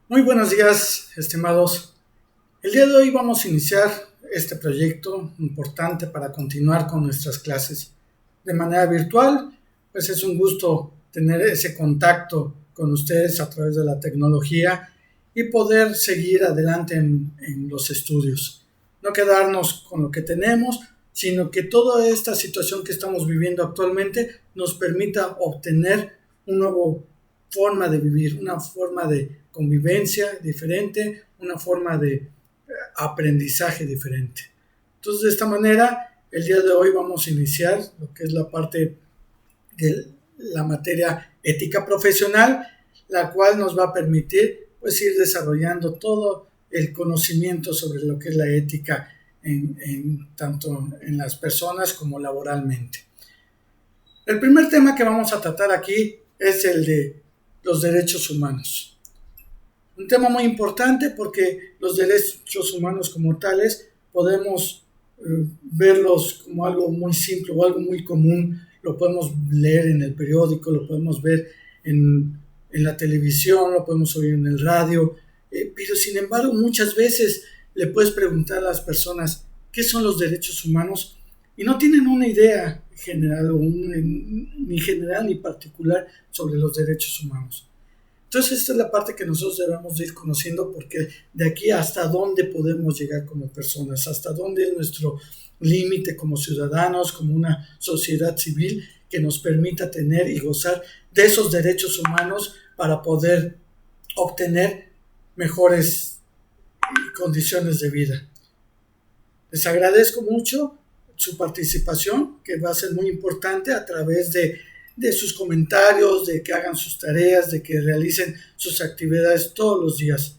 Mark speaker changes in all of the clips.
Speaker 1: Muy buenos días, estimados. El día de hoy vamos a iniciar este proyecto importante para continuar con nuestras clases de manera virtual. Pues es un gusto tener ese contacto con ustedes a través de la tecnología y poder seguir adelante en los estudios. No quedarnos con lo que tenemos, sino que toda esta situación que estamos viviendo actualmente nos permita obtener una nueva forma de vivir, una forma de convivencia diferente, una forma de aprendizaje diferente. Entonces, de esta manera, el día de hoy vamos a iniciar lo que es la parte de la materia ética profesional, la cual nos va a permitir pues ir desarrollando todo el conocimiento sobre lo que es la ética tanto en las personas como laboralmente. El primer tema que vamos a tratar aquí es el de los derechos humanos. Un tema muy importante porque los derechos humanos como tales podemos verlos como algo muy simple o algo muy común. Lo podemos leer en el periódico, lo podemos ver en la televisión, lo podemos oír en el radio, pero sin embargo muchas veces le puedes preguntar a las personas qué son los derechos humanos y no tienen una idea general ni general ni particular sobre los derechos humanos. Entonces esta es la parte que nosotros debemos de ir conociendo porque de aquí hasta dónde podemos llegar como personas, hasta dónde es nuestro límite como ciudadanos, como una sociedad civil que nos permita tener y gozar de esos derechos humanos para poder obtener mejores condiciones de vida. Les agradezco mucho su participación, que va a ser muy importante a través de sus comentarios, de que hagan sus tareas, de que realicen sus actividades todos los días.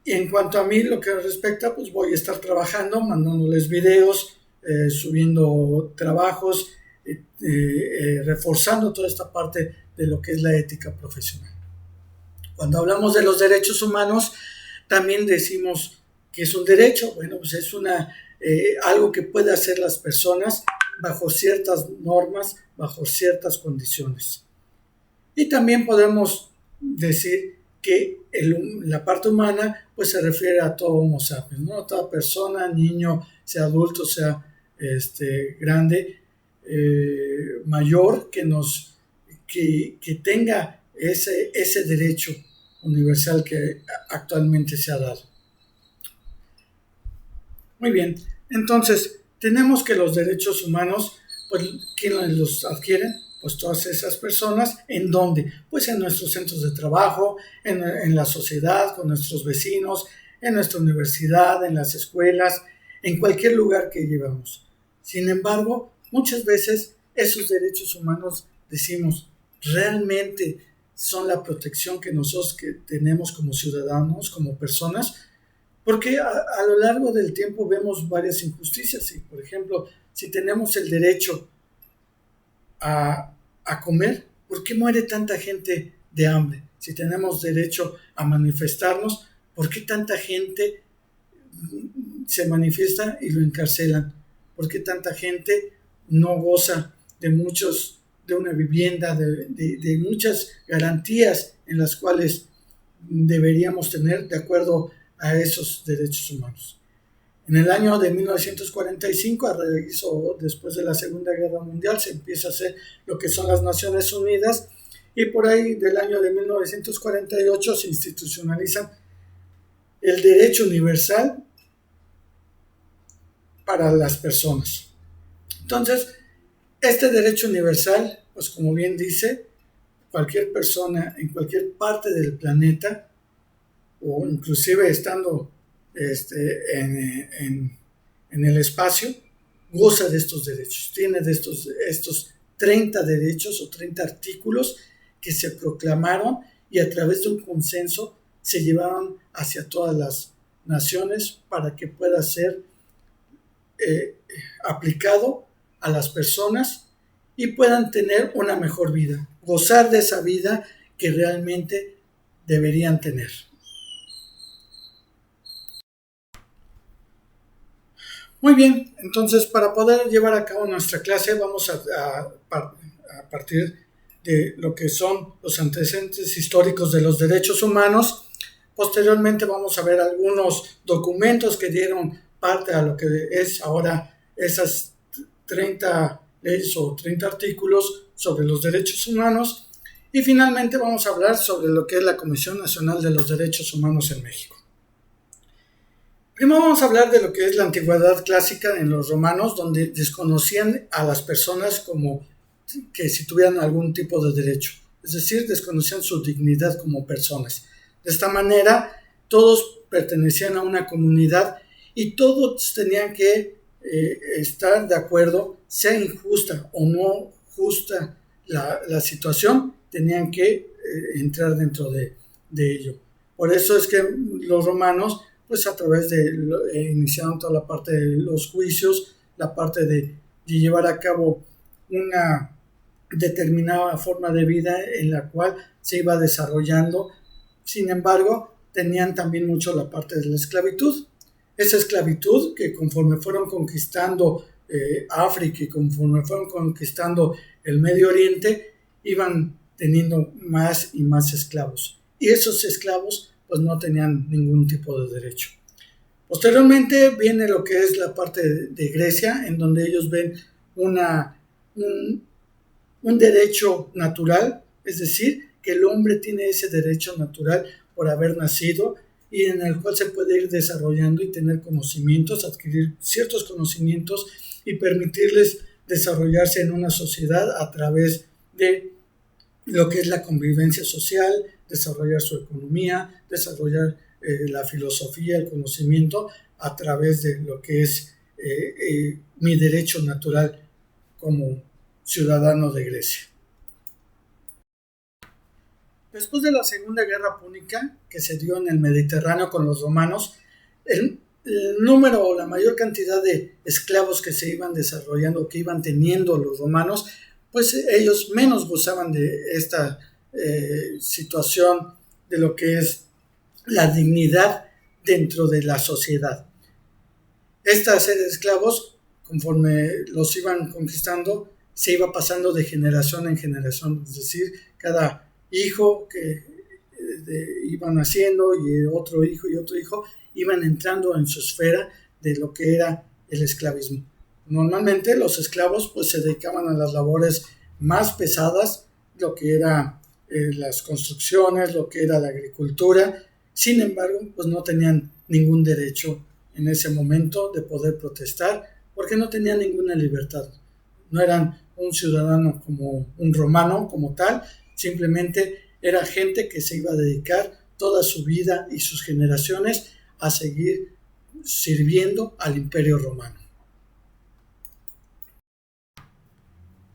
Speaker 1: Y en cuanto a mí, lo que respecta, pues voy a estar trabajando, mandándoles videos, subiendo trabajos, reforzando toda esta parte de lo que es la ética profesional. Cuando hablamos de los derechos humanos, también decimos que es un derecho. Bueno, pues es algo que pueden hacer las personas bajo ciertas normas, bajo ciertas condiciones. Y también podemos decir que la parte humana pues se refiere a todo Homo sapiens, ¿no? A toda persona, niño, sea adulto, sea grande, mayor, que tenga ese derecho universal que actualmente se ha dado. Muy bien, entonces tenemos que los derechos humanos, pues, ¿quién los adquiere? Pues todas esas personas. ¿En dónde? Pues en nuestros centros de trabajo, en la sociedad, con nuestros vecinos, en nuestra universidad, en las escuelas, en cualquier lugar que llevamos. Sin embargo, muchas veces esos derechos humanos, decimos, realmente son la protección que nosotros que tenemos como ciudadanos, como personas, porque a lo largo del tiempo vemos varias injusticias. Y, por ejemplo, si tenemos el derecho a comer, ¿por qué muere tanta gente de hambre? Si tenemos derecho a manifestarnos, ¿por qué tanta gente se manifiesta y lo encarcelan? ¿Por qué tanta gente no goza de una vivienda, de muchas garantías en las cuales deberíamos tener de acuerdo a esos derechos humanos? En el año de 1945, después de la Segunda Guerra Mundial, se empieza a hacer lo que son las Naciones Unidas, y por ahí del año de 1948 se institucionaliza el derecho universal para las personas. Entonces, este derecho universal, pues como bien dice, cualquier persona en cualquier parte del planeta, o inclusive estando en el espacio, goza de estos derechos. Tiene de estos 30 derechos o 30 artículos que se proclamaron y a través de un consenso se llevaron hacia todas las naciones para que pueda ser aplicado a las personas y puedan tener una mejor vida, gozar de esa vida que realmente deberían tener. Muy bien, entonces para poder llevar a cabo nuestra clase vamos a partir de lo que son los antecedentes históricos de los derechos humanos. Posteriormente vamos a ver algunos documentos que dieron parte a lo que es ahora esas 30 leyes o 30 artículos sobre los derechos humanos. Y finalmente vamos a hablar sobre lo que es la Comisión Nacional de los Derechos Humanos en México. Primero vamos a hablar de lo que es la antigüedad clásica en los romanos, donde desconocían a las personas como que si tuvieran algún tipo de derecho, es decir, desconocían su dignidad como personas. De esta manera, todos pertenecían a una comunidad y todos tenían que estar de acuerdo, sea injusta o no justa la situación, tenían que entrar dentro de ello. Por eso es que los romanos, pues a través de, iniciaron toda la parte de los juicios, la parte de llevar a cabo una determinada forma de vida en la cual se iba desarrollando. Sin embargo, tenían también mucho la parte de la esclavitud. Esa esclavitud que conforme fueron conquistando África y conforme fueron conquistando el Medio Oriente, iban teniendo más y más esclavos. Y esos esclavos pues no tenían ningún tipo de derecho. Posteriormente viene lo que es la parte de Grecia, en donde ellos ven un derecho natural, es decir, que el hombre tiene ese derecho natural por haber nacido y en el cual se puede ir desarrollando y tener conocimientos, adquirir ciertos conocimientos y permitirles desarrollarse en una sociedad a través de lo que es la convivencia social, desarrollar su economía, desarrollar la filosofía, el conocimiento a través de lo que es mi derecho natural como ciudadano de Grecia. Después de la Segunda Guerra Púnica, que se dio en el Mediterráneo con los romanos, el número o la mayor cantidad de esclavos que se iban desarrollando, que iban teniendo los romanos, pues ellos menos gozaban de esta situación de lo que es la dignidad dentro de la sociedad. Esta serie de esclavos, conforme los iban conquistando, se iba pasando de generación en generación, es decir, cada hijo que iban naciendo y otro hijo iban entrando en su esfera de lo que era el esclavismo. Normalmente los esclavos pues se dedicaban a las labores más pesadas, lo que era las construcciones, lo que era la agricultura. Sin embargo, pues no tenían ningún derecho en ese momento de poder protestar porque no tenían ninguna libertad. No eran un ciudadano como un romano como tal, simplemente era gente que se iba a dedicar toda su vida y sus generaciones a seguir sirviendo al Imperio Romano.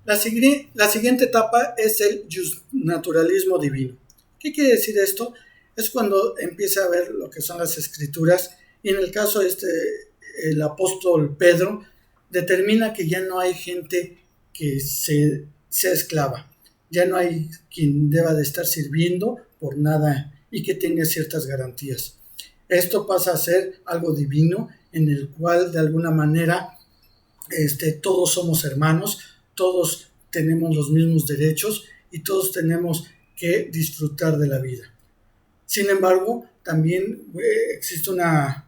Speaker 1: La siguiente etapa es el justnaturalismo divino. ¿Qué quiere decir esto? Es cuando empieza a ver lo que son las escrituras y en el caso el apóstol Pedro determina que ya no hay gente que sea esclava, ya no hay quien deba de estar sirviendo por nada y que tenga ciertas garantías. Esto pasa a ser algo divino en el cual de alguna manera todos somos hermanos, todos tenemos los mismos derechos y todos tenemos que disfrutar de la vida. Sin embargo, también existe una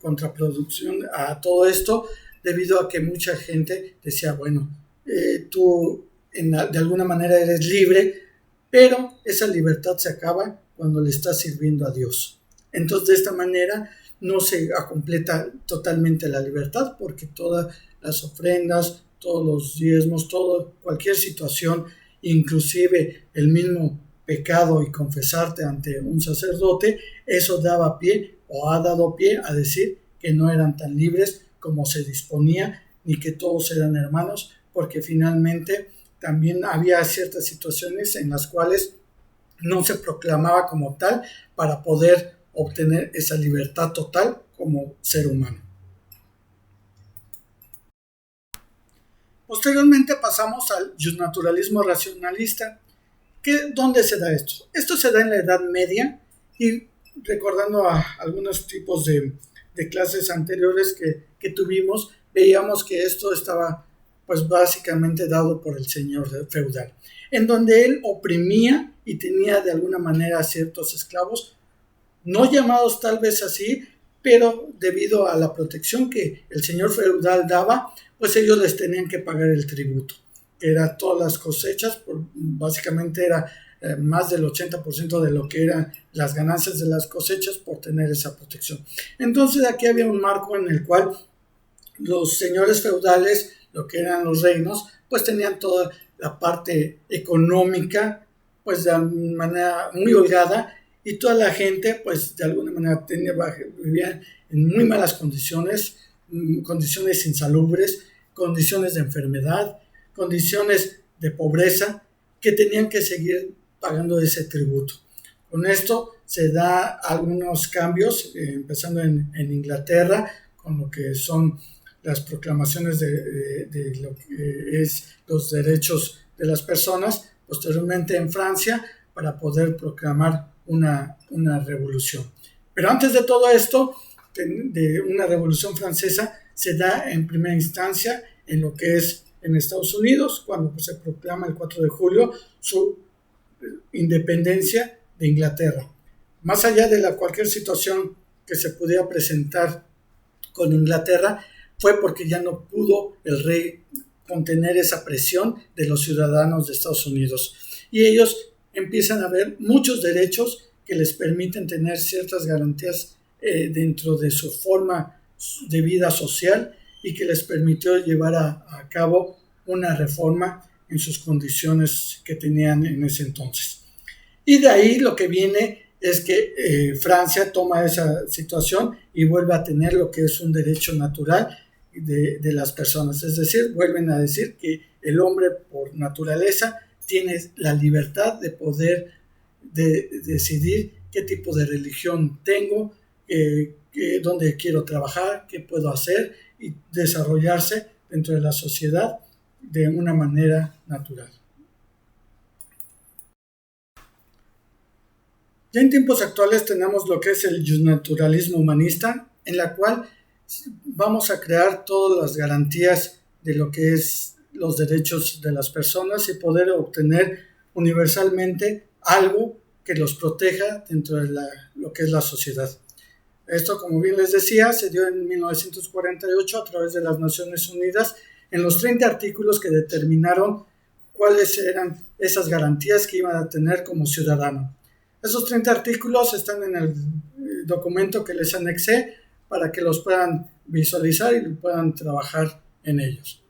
Speaker 1: contraproducción a todo esto debido a que mucha gente decía, bueno, tú de alguna manera eres libre, pero esa libertad se acaba cuando le estás sirviendo a Dios. Entonces, de esta manera no se completa totalmente la libertad porque todas las ofrendas, todos los diezmos, cualquier situación, inclusive el mismo pecado y confesarte ante un sacerdote, eso daba pie o ha dado pie a decir que no eran tan libres como se disponía ni que todos eran hermanos, porque finalmente también había ciertas situaciones en las cuales no se proclamaba como tal para poder obtener esa libertad total como ser humano. Posteriormente pasamos al justnaturalismo racionalista. ¿Dónde se da esto? Esto se da en la Edad Media y recordando a algunos tipos de clases anteriores que tuvimos, veíamos que esto estaba pues básicamente dado por el señor feudal. en donde él oprimía y tenía de alguna manera ciertos esclavos, no llamados tal vez así, pero debido a la protección que el señor feudal daba, pues ellos les tenían que pagar el tributo, que era todas las cosechas, básicamente era más del 80% de lo que eran las ganancias de las cosechas por tener esa protección. Entonces aquí había un marco en el cual los señores feudales, lo que eran los reinos, pues tenían toda la parte económica, pues de manera muy holgada, y toda la gente, pues de alguna manera vivía en muy malas condiciones, condiciones insalubres, condiciones de enfermedad, condiciones de pobreza, que tenían que seguir pagando ese tributo. Con esto se da algunos cambios, empezando en Inglaterra, con lo que son las proclamaciones de lo que es los derechos de las personas, posteriormente en Francia, para poder proclamar una revolución. Pero antes de todo esto, de una revolución francesa, se da en primera instancia en lo que es en Estados Unidos, cuando se proclama el 4 de julio su independencia de Inglaterra. Más allá de cualquier situación que se pudiera presentar con Inglaterra, fue porque ya no pudo el rey contener esa presión de los ciudadanos de Estados Unidos. Y ellos empiezan a ver muchos derechos que les permiten tener ciertas garantías dentro de su forma de vida social y que les permitió llevar a cabo una reforma en sus condiciones que tenían en ese entonces. Y de ahí lo que viene es que Francia toma esa situación y vuelve a tener lo que es un derecho natural de las personas. Es decir, vuelven a decir que el hombre por naturaleza tiene la libertad de poder decidir qué tipo de religión tengo, dónde quiero trabajar, qué puedo hacer y desarrollarse dentro de la sociedad de una manera natural. Ya en tiempos actuales tenemos lo que es el naturalismo humanista, en la cual vamos a crear todas las garantías de lo que es los derechos de las personas y poder obtener universalmente algo que los proteja dentro de lo que es la sociedad. Esto, como bien les decía, se dio en 1948 a través de las Naciones Unidas en los 30 artículos que determinaron cuáles eran esas garantías que iban a tener como ciudadano. Esos 30 artículos están en el documento que les anexé para que los puedan visualizar y puedan trabajar en ellos.